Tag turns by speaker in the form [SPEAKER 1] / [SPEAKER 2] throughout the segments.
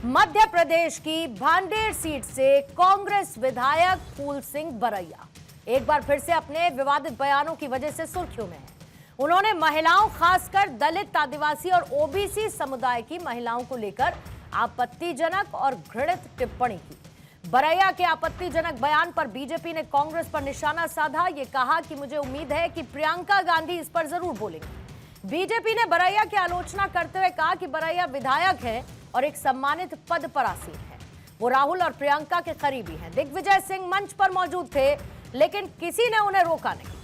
[SPEAKER 1] मध्य प्रदेश की भांडेर सीट से कांग्रेस विधायक फूल सिंह बरैया एक बार फिर से अपने विवादित बयानों की वजह से सुर्खियों में हैं। उन्होंने महिलाओं, खासकर दलित, आदिवासी और ओबीसी समुदाय की महिलाओं को लेकर आपत्तिजनक और घृणित टिप्पणी की। बरैया के आपत्तिजनक बयान पर बीजेपी ने कांग्रेस पर निशाना साधा। ये कहा कि मुझे उम्मीद है कि प्रियंका गांधी इस पर जरूर बोलेंगी। बीजेपी ने बरैया की आलोचना करते हुए कहा कि बरैया विधायक है और एक सम्मानित पद पर आसीन है। वो राहुल और प्रियंका के करीबी हैं। दिग्विजय सिंह मंच पर मौजूद थे, लेकिन किसी ने उन्हें रोका नहीं।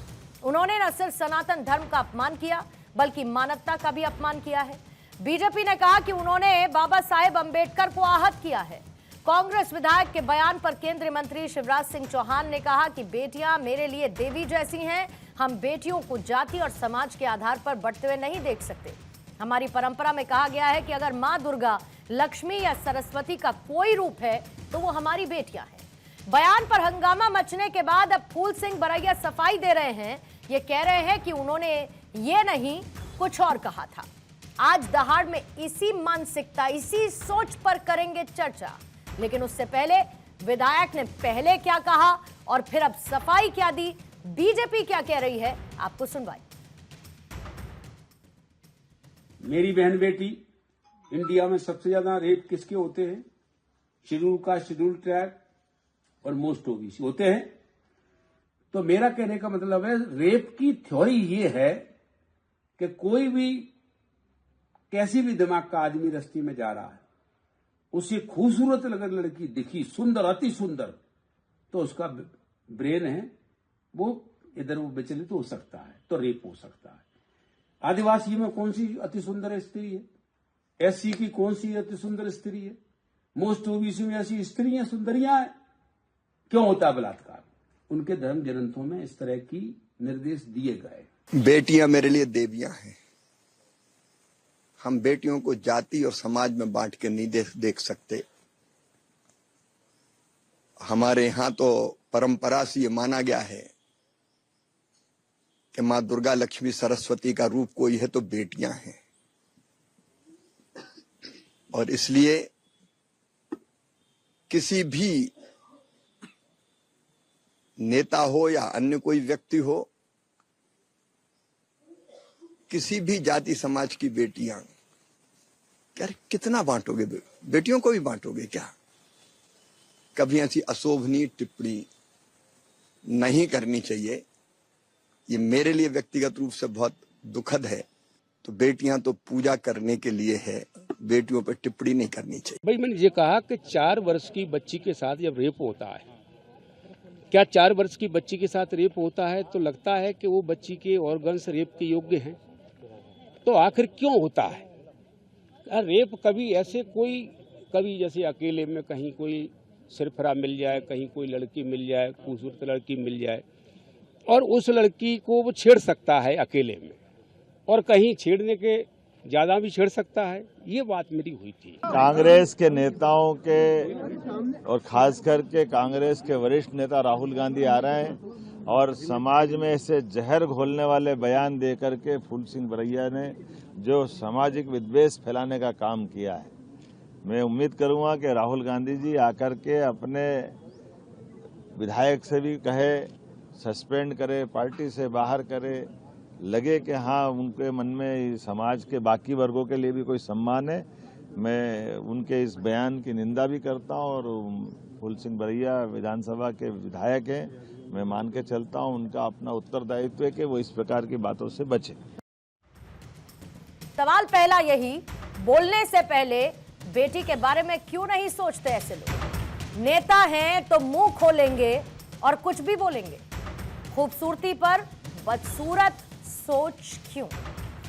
[SPEAKER 1] उन्होंने न सिर्फ सनातन धर्म का अपमान किया, बल्कि मानवता का भी अपमान किया है। बीजेपी ने कहा कि उन्होंने बाबा साहेब अंबेडकर को आहत किया है। कांग्रेस विधायक के बयान पर केंद्रीय मंत्री शिवराज सिंह चौहान ने कहा कि बेटियां मेरे लिए देवी जैसी हैं। हम बेटियों को जाति और समाज के आधार पर बढ़ते हुए नहीं देख सकते। हमारी परंपरा में कहा गया है कि अगर मां दुर्गा, लक्ष्मी या सरस्वती का कोई रूप है तो वो हमारी बेटियां हैं। बयान पर हंगामा मचने के बाद अब फूल सिंह बरैया सफाई दे रहे हैं। ये कह रहे हैं कि उन्होंने ये नहीं, कुछ और कहा था। आज दहाड़ में इसी मानसिकता, इसी सोच पर करेंगे चर्चा। लेकिन उससे पहले विधायक ने पहले क्या कहा और फिर अब सफाई क्या दी, बीजेपी क्या कह रही है, आपको सुनवाई।
[SPEAKER 2] मेरी बहन बेटी, इंडिया में सबसे ज्यादा रेप किसके होते हैं? शेड्यूल कास्ट, शेड्यूल ट्राइब और मोस्ट ओबीसी होते हैं। तो मेरा कहने का मतलब है, रेप की थ्योरी ये है कि कोई भी, कैसी भी दिमाग का आदमी रस्ते में जा रहा है, उसे खूबसूरत अगर लड़की दिखी, सुंदर, अति सुंदर, तो उसका ब्रेन है वो इधर वो विचलित हो सकता है, तो रेप हो सकता है। आदिवासी में कौन सी अति सुंदर स्त्री है? एससी की कौन सी अति सुंदर स्त्री है? मोस्ट ओबीसी में ऐसी स्त्रियां सुंदरियां हैं। क्यों होता है बलात्कार? उनके धर्म ग्रंथों में इस तरह की निर्देश दिए गए।
[SPEAKER 3] बेटियां मेरे लिए देवियां हैं। हम बेटियों को जाति और समाज में बांट के नहीं देख सकते। हमारे यहां तो परंपरा से ये माना गया है कि मां दुर्गा, लक्ष्मी, सरस्वती का रूप कोई है तो बेटियां हैं। और इसलिए किसी भी नेता हो या अन्य कोई व्यक्ति हो, किसी भी जाति समाज की बेटियां, यार कितना बांटोगे? बेटियों को भी बांटोगे क्या? कभी ऐसी अशोभनीय टिप्पणी नहीं करनी चाहिए। ये मेरे लिए व्यक्तिगत रूप से बहुत दुखद है। तो बेटियां तो पूजा करने के लिए है, बेटियों पर टिप्पणी नहीं करनी चाहिए।
[SPEAKER 4] भाई, मैंने ये कहा कि 4 वर्ष की बच्ची के साथ जब रेप होता है, क्या 4 वर्ष की बच्ची के साथ रेप होता है तो लगता है कि वो बच्ची के ऑर्गन्स रेप के योग्य हैं? तो आखिर क्यों होता है? रेप कभी ऐसे कोई, कभी जैसे अकेले में कहीं कोई सिरफरा मिल जाए, कहीं कोई लड़की मिल जाए, खूबसूरत लड़की मिल जाए, और उस लड़की को वो छेड़ सकता है अकेले में, और कहीं छेड़ने के ज्यादा भी छेड़ सकता है। ये बात मेरी हुई थी।
[SPEAKER 5] कांग्रेस के नेताओं के और खास करके कांग्रेस के वरिष्ठ नेता राहुल गांधी आ रहे हैं और समाज में ऐसे जहर घोलने वाले बयान दे करके फूल सिंह बरैया ने जो सामाजिक विद्वेष फैलाने का काम किया है, मैं उम्मीद करूंगा कि राहुल गांधी जी आकर के अपने विधायक से भी कहे, सस्पेंड करे, पार्टी से बाहर करे। लगे कि हाँ, उनके मन में समाज के बाकी वर्गों के लिए भी कोई सम्मान है। मैं उनके इस बयान की निंदा भी करता हूं। और फूल सिंह बरैया विधानसभा के विधायक हैं, मैं मान के चलता हूं उनका अपना उत्तरदायित्व है कि वो इस प्रकार की बातों से बचे।
[SPEAKER 1] सवाल पहला यही, बोलने से पहले बेटी के बारे में क्यों नहीं सोचते ऐसे लोग? नेता हैं तो मुंह खोलेंगे और कुछ भी बोलेंगे। खूबसूरती पर बदसूरत सोच क्यों?